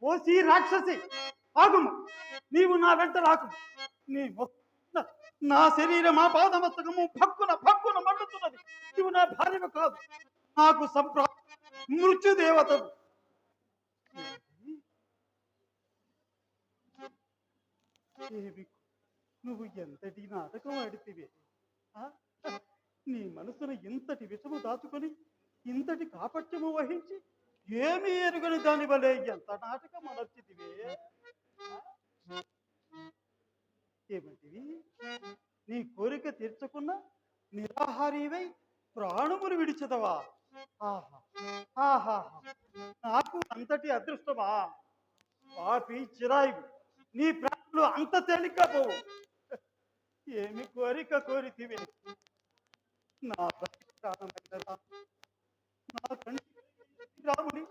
OC రాక్షసి ఆగుము, నీవు నా వెంట రాకు. నీ నా శరీరం ఆ పాదమస్తకము భక్కున భక్కున మండుతున్నది. నీవు నా భార్యను కాదు, నాకు మృత్యుదేవతవు. నువ్వు ఎంతటి నాటకం ఆడితివే. నీ మనసును ఇంతటి విషము దాచుకొని ఇంతటి కాపట్యము వహించి ఏమి ఎరుగని దాని వలె ఎంత నాటకం అనర్చితివే. ఏమంటివి? నీ కోరిక తీర్చకున్న నిరాహారీవై ప్రాణములు విడిచదవా? ఆహా ఆహా, నాకు అంతటి అదృష్టమా? పాపి చిరాయి, నీ ప్రాణులు అంత తేలిగ్గా పోవు. ఏమి కోరిక కోరితివే? నా ప్రాణమైన నా కంటి రాముని